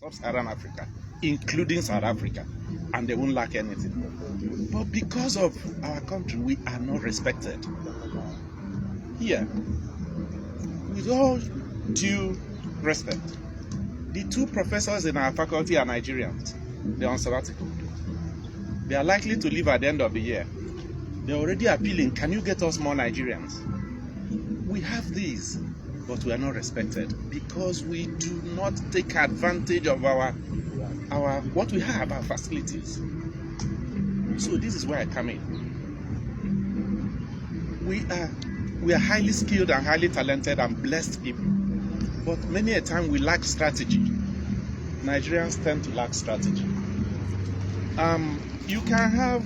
sub-Saharan Africa, including South Africa, and they won't lack anything. But because of our country, we are not respected. Here, with all due respect, the two professors in our faculty are Nigerians. They're on sabbatical. They are likely to leave at the end of the year. They're already appealing, can you get us more Nigerians? We have these, but we are not respected because we do not take advantage of our what we have, our facilities. So this is where I come in. We are highly skilled and highly talented and blessed people, but many a time we lack strategy. Nigerians tend to lack strategy. You can have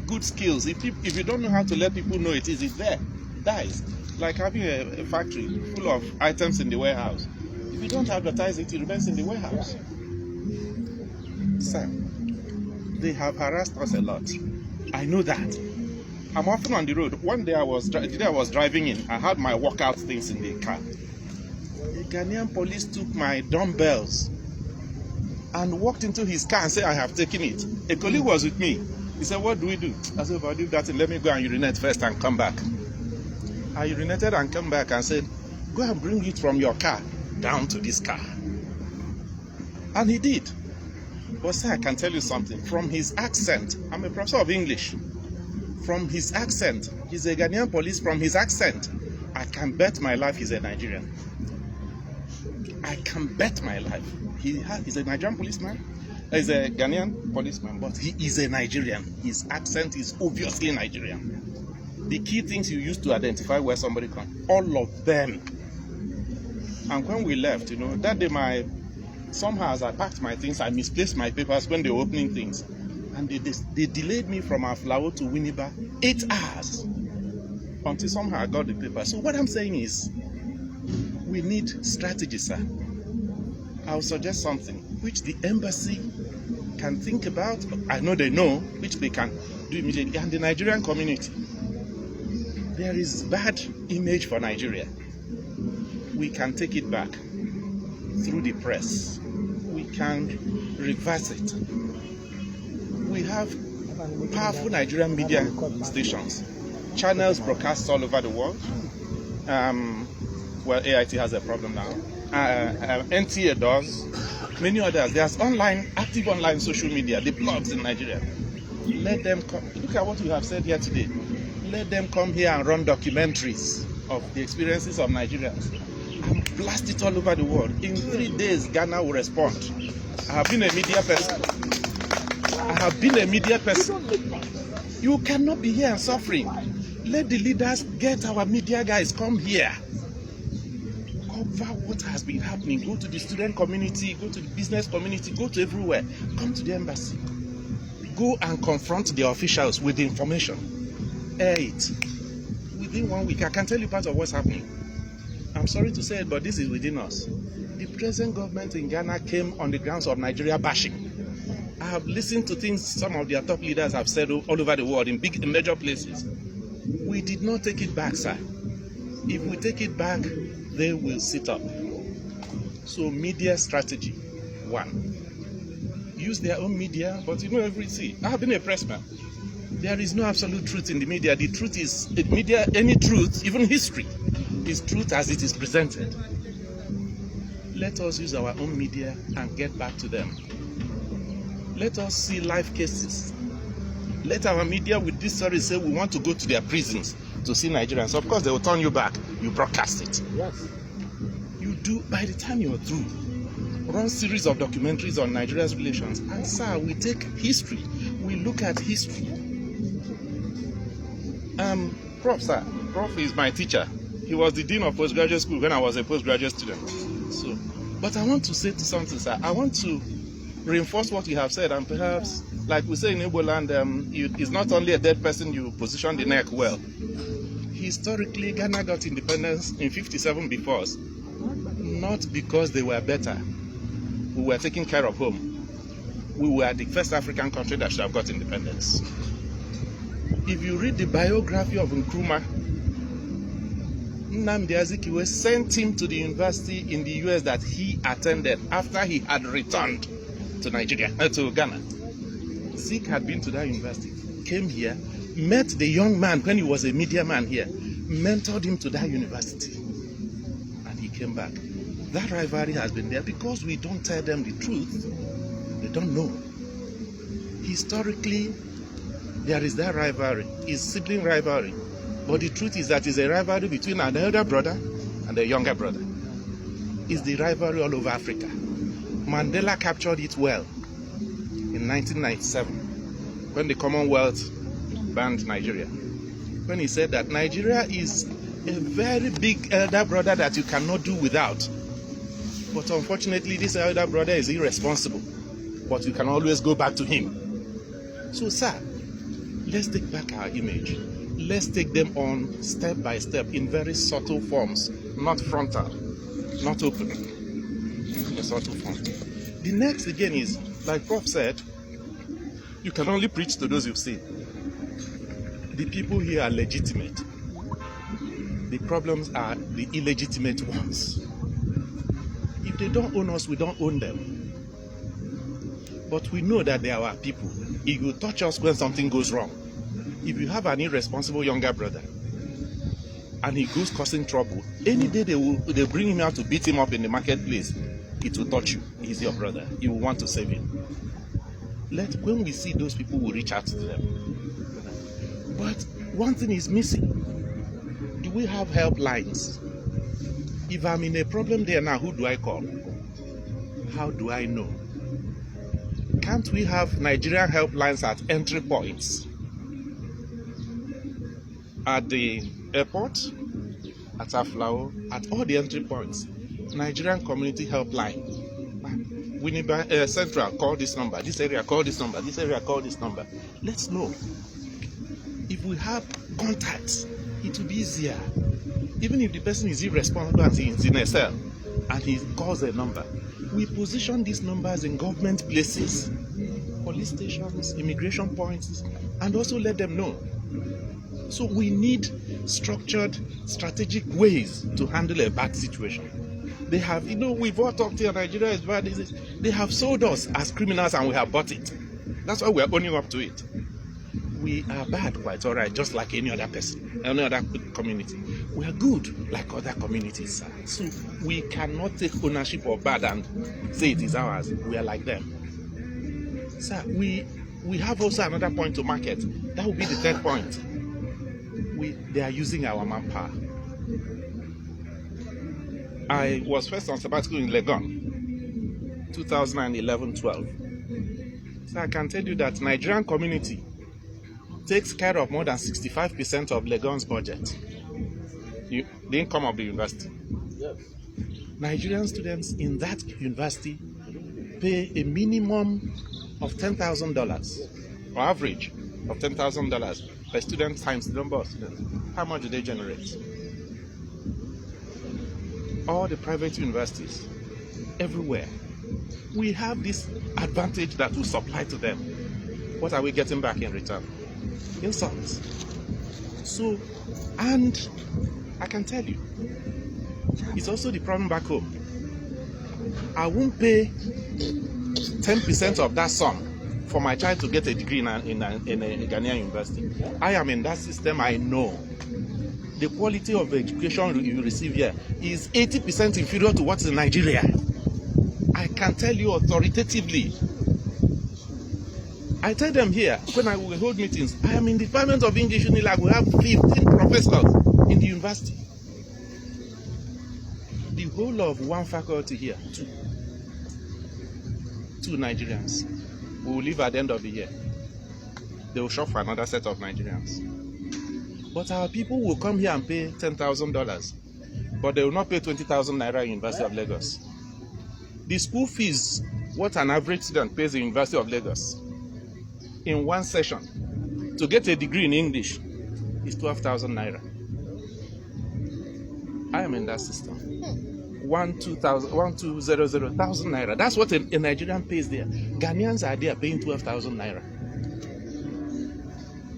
good skills if you don't know how to let people know it is there, it dies. Like having a factory full of items in the warehouse. If you don't advertise it, it remains in the warehouse. Sir, they have harassed us a lot. I know that. I'm often on the road. One day I was driving in. I had my workout things in the car. The Ghanaian police took my dumbbells and walked into his car and said, I have taken it. A colleague was with me. He said, what do we do? I said, if I do that, let me go and urinate first and come back. I urinated and came back and said, go and bring it from your car down to this car. And he did. But sir, I can tell you something. From his accent, I'm a professor of English. From his accent, he's a Ghanaian police. From his accent, I can bet my life he's a Nigerian. I can bet my life. He's a Nigerian policeman. He's a Ghanaian policeman, but he is a Nigerian. His accent is obviously Nigerian. The key things you use to identify where somebody comes, all of them. And when we left, that day somehow as I packed my things, I misplaced my papers when they were opening things. And they delayed me from Aflao to Winneba 8 hours until somehow I got the paper. So what I'm saying is, we need strategy, sir. I'll suggest something which the embassy can think about. I know they know, which they can do immediately. And the Nigerian community. There is bad image for Nigeria. We can take it back through the press. We can reverse it. We have powerful Nigerian media stations, channels broadcast all over the world. Well, AIT has a problem now. NTA does. Many others. There's active online social media, the blogs in Nigeria. Let them come. Look at what you have said here today. Let them come here and run documentaries of the experiences of Nigerians and blast it all over the world. In 3 days, Ghana will respond. I have been a media person. You cannot be here and suffering. Let the leaders get our media guys come here. Cover what has been happening. Go to the student community, go to the business community, go to everywhere. Come to the embassy. Go and confront the officials with the information. Air it. Within 1 week, I can tell you part of what's happening. I'm sorry to say it, but this is within us. The present government in Ghana came on the grounds of Nigeria bashing. I have listened to things some of their top leaders have said all over the world in major places. We did not take it back, sir. If we take it back, they will sit up. So media strategy, 1. Use their own media, but everything. I have been a pressman. There is no absolute truth in the media. The truth is, any truth, even history, is truth as it is presented. Let us use our own media and get back to them. Let us see live cases. Let our media with this story say we want to go to their prisons to see Nigerians. Of course, they will turn you back. You broadcast it. Yes. You do, by the time you're through, run series of documentaries on Nigeria's relations. And sir, we take history. We look at history. Prof, sir. Prof is my teacher. He was the dean of postgraduate school when I was a postgraduate student. But I want to say something, sir. I want to reinforce what you have said, and perhaps, like we say in Igbo land, it's not only a dead person you position the neck well. Historically, Ghana got independence in 57 before us, not because they were better. We were taking care of home. We were the first African country that should have got independence. If you read the biography of Nkrumah, Nnamdi Azikiwe sent him to the university in the US that he attended after he had returned to Nigeria, to Ghana. Zik had been to that university, came here, met the young man when he was a media man here, mentored him to that university, and he came back. That rivalry has been there because we don't tell them the truth. They don't know. Historically, there is that rivalry. It's sibling rivalry. But the truth is that it's a rivalry between an elder brother and a younger brother. It's the rivalry all over Africa. Mandela captured it well in 1997 when the Commonwealth banned Nigeria. When he said that Nigeria is a very big elder brother that you cannot do without. But unfortunately, this elder brother is irresponsible. But you can always go back to him. So, sir, let's take back our image. Let's take them on step by step in very subtle forms, not frontal, not open, in a subtle form. The next again is, like Prof said, you can only preach to those you've seen. The people here are legitimate. The problems are the illegitimate ones. If they don't own us, we don't own them. But we know that they are our people. It will touch us when something goes wrong. If you have an irresponsible younger brother and he goes causing trouble, any day they bring him out to beat him up in the marketplace, it will touch you. He's your brother. You will want to save him. When we see those people, we'll reach out to them. But one thing is missing. Do we have helplines? If I'm in a problem there now, who do I call? How do I know? Can't we have Nigerian helplines at entry points? At the airport, at Aflao, at all the entry points. Nigerian Community Helpline. Winneba Central, call this number. This area, call this number. This area, call this number. Let's know. If we have contacts, it will be easier. Even if the person is irresponsible and he's in a cell and he calls a number, we position these numbers in government places, police stations, immigration points, and also let them know. So we need structured, strategic ways to handle a bad situation. They have, we've all talked here, Nigeria is bad. They have sold us as criminals and we have bought it. That's why we are owning up to it. We are bad, quite all right, just like any other person, any other community. We are good, like other communities. So we cannot take ownership of bad and say it is ours. We are like them. Sir, we have also another point to market. That will be the third point. They are using our manpower. I was first on sabbatical in Legon, 2011-12. So I can tell you that Nigerian community takes care of more than 65% of Legon's budget, the income of the university. Yes. Nigerian students in that university pay a minimum of $10,000, or average of $10,000 per student times the number of students. How much do they generate? All the private universities, everywhere, we have this advantage that we supply to them. What are we getting back in return? Insults. So, and I can tell you, it's also the problem back home. I won't pay 10% of that sum for my child to get a degree in a Ghanaian university. I am in that system, I know. The quality of education you receive here is 80% inferior to what's in Nigeria. I can tell you authoritatively. I tell them here, when I will hold meetings, I am in the Department of English Unilag. We have 15 professors in the university. The whole of one faculty here, two Nigerians. We will leave at the end of the year. They will shop for another set of Nigerians. But our people will come here and pay $10,000, but they will not pay 20,000 naira in University of Lagos. The school fees, what an average student pays in University of Lagos in one session to get a degree in English is 12,000 naira. I am in that system. 1,200,000 naira. That's what a Nigerian pays there. Ghanaians are there paying 12,000 naira.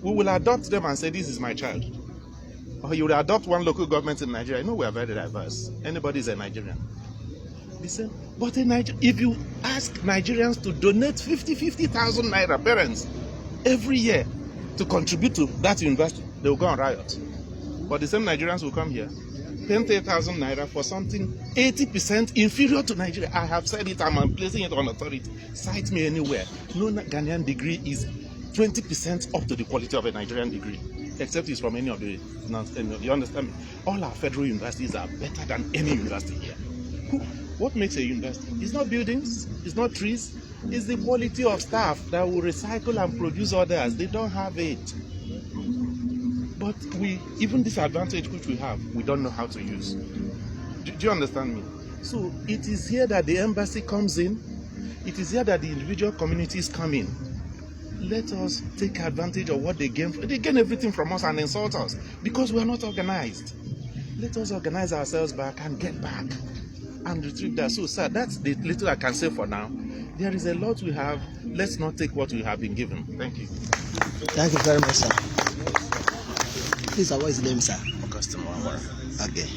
We will adopt them and say, this is my child. or you will adopt one local government in Nigeria. I know we are very diverse. Anybody is a Nigerian. Listen, but if you ask Nigerians to donate 50,000 naira, parents, every year to contribute to that university, they will go on riot. But the same Nigerians will come here, pay 10,000 naira for something 80% inferior to Nigeria. I have said it, I'm placing it on authority. Cite me anywhere. No Ghanaian degree is 20% up to the quality of a Nigerian degree, except it's from any of the, you understand me? All our federal universities are better than any university here. What makes a university? It's not buildings, it's not trees, it's the quality of staff that will recycle and produce others. They don't have it. But even this advantage which we have, we don't know how to use. Do you understand me? So it is here that the embassy comes in. It is here that the individual communities come in. Let us take advantage of what they gain. They gain everything from us and insult us because we are not organized. Let us organize ourselves back and get back and retrieve that. So, sir, that's the little I can say for now. There is a lot we have. Let's not take what we have been given. Thank you. Thank you very much, sir. Please, what is the name, sir? Nwagbara. Okay.